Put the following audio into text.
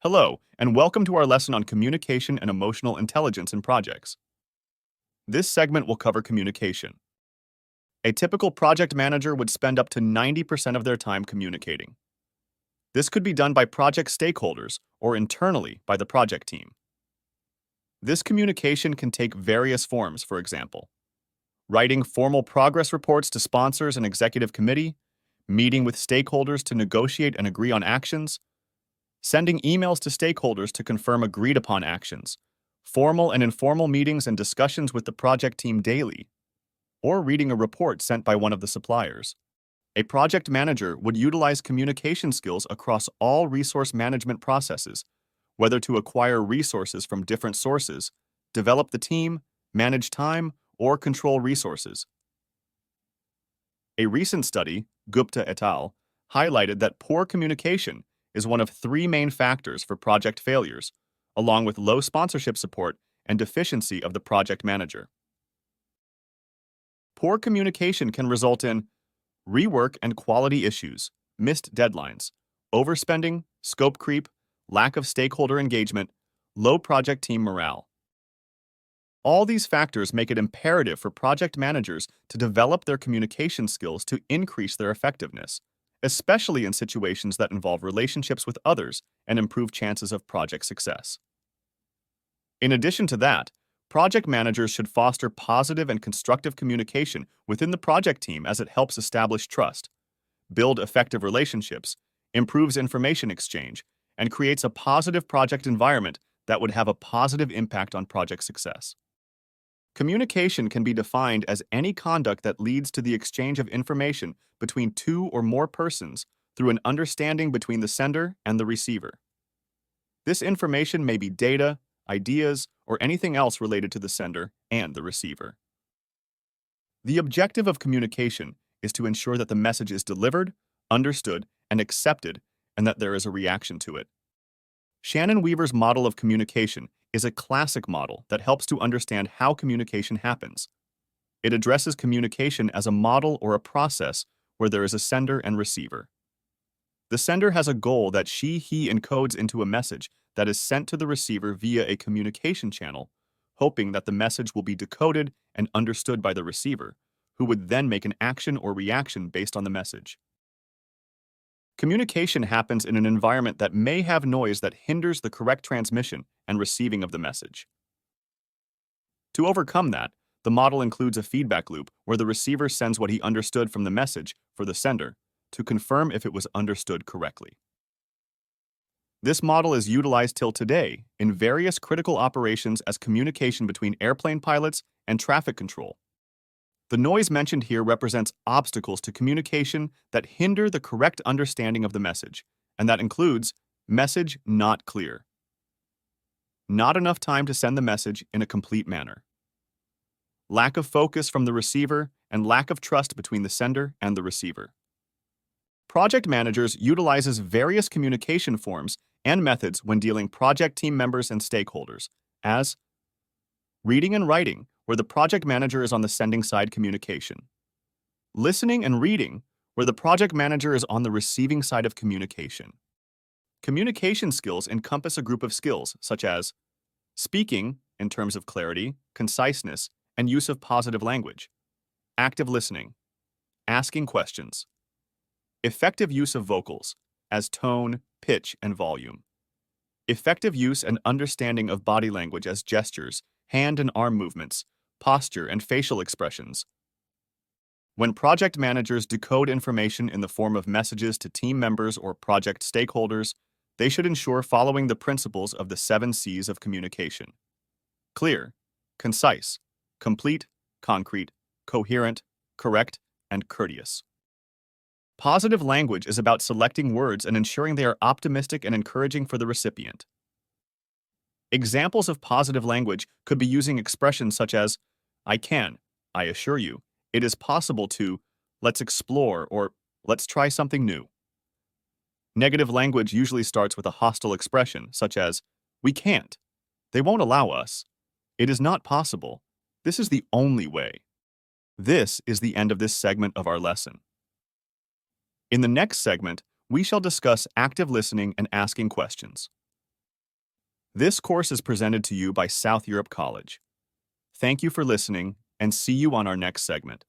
Hello, and welcome to our lesson on communication and emotional intelligence in projects. This segment will cover communication. A typical project manager would spend up to 90% of their time communicating. This could be done by project stakeholders or internally by the project team. This communication can take various forms, for example, writing formal progress reports to sponsors and executive committee, meeting with stakeholders to negotiate and agree on actions, sending emails to stakeholders to confirm agreed upon actions, formal and informal meetings and discussions with the project team daily, or reading a report sent by one of the suppliers. A project manager would utilize communication skills across all resource management processes, whether to acquire resources from different sources, develop the team, manage time, or control resources. A recent study, Gupta et al., highlighted that poor communication is one of three main factors for project failures, along with low sponsorship support and deficiency of the project manager. Poor communication can result in rework and quality issues, missed deadlines, overspending, scope creep, lack of stakeholder engagement, low project team morale. All these factors make it imperative for project managers to develop their communication skills to increase their effectiveness, especially in situations that involve relationships with others and improve chances of project success. In addition to that, project managers should foster positive and constructive communication within the project team as it helps establish trust, build effective relationships, improves information exchange, and creates a positive project environment that would have a positive impact on project success. Communication can be defined as any conduct that leads to the exchange of information between two or more persons through an understanding between the sender and the receiver. This information may be data, ideas, or anything else related to the sender and the receiver. The objective of communication is to ensure that the message is delivered, understood, and accepted, and that there is a reaction to it. Shannon Weaver's model of communication is a classic model that helps to understand how communication happens. It addresses communication as a model or a process where there is a sender and receiver. The sender has a goal that he encodes into a message that is sent to the receiver via a communication channel, hoping that the message will be decoded and understood by the receiver, who would then make an action or reaction based on the message. Communication happens in an environment that may have noise that hinders the correct transmission and receiving of the message. To overcome that, the model includes a feedback loop where the receiver sends what he understood from the message for the sender to confirm if it was understood correctly. This model is utilized till today in various critical operations as communication between airplane pilots and traffic control. The noise mentioned here represents obstacles to communication that hinder the correct understanding of the message, and that includes message not clear, not enough time to send the message in a complete manner, lack of focus from the receiver, and lack of trust between the sender and the receiver. Project managers utilizes various communication forms and methods when dealing project team members and stakeholders, as reading and writing, where the project manager is on the sending side communication, listening and reading, where the project manager is on the receiving side of communication. Communication skills encompass a group of skills such as speaking in terms of clarity, conciseness, and use of positive language, active listening, asking questions, effective use of vocals as tone, pitch, and volume, effective use and understanding of body language as gestures, hand and arm movements, posture, and facial expressions. When project managers decode information in the form of messages to team members or project stakeholders, they should ensure following the principles of the 7 C's of communication: clear, concise, complete, concrete, coherent, correct, and courteous. Positive language is about selecting words and ensuring they are optimistic and encouraging for the recipient. Examples of positive language could be using expressions such as, I can, I assure you, it is possible to, let's explore, or let's try something new. Negative language usually starts with a hostile expression such as, we can't, they won't allow us, it is not possible, this is the only way. This is the end of this segment of our lesson. In the next segment, we shall discuss active listening and asking questions. This course is presented to you by South Europe College. Thank you for listening, and see you on our next segment.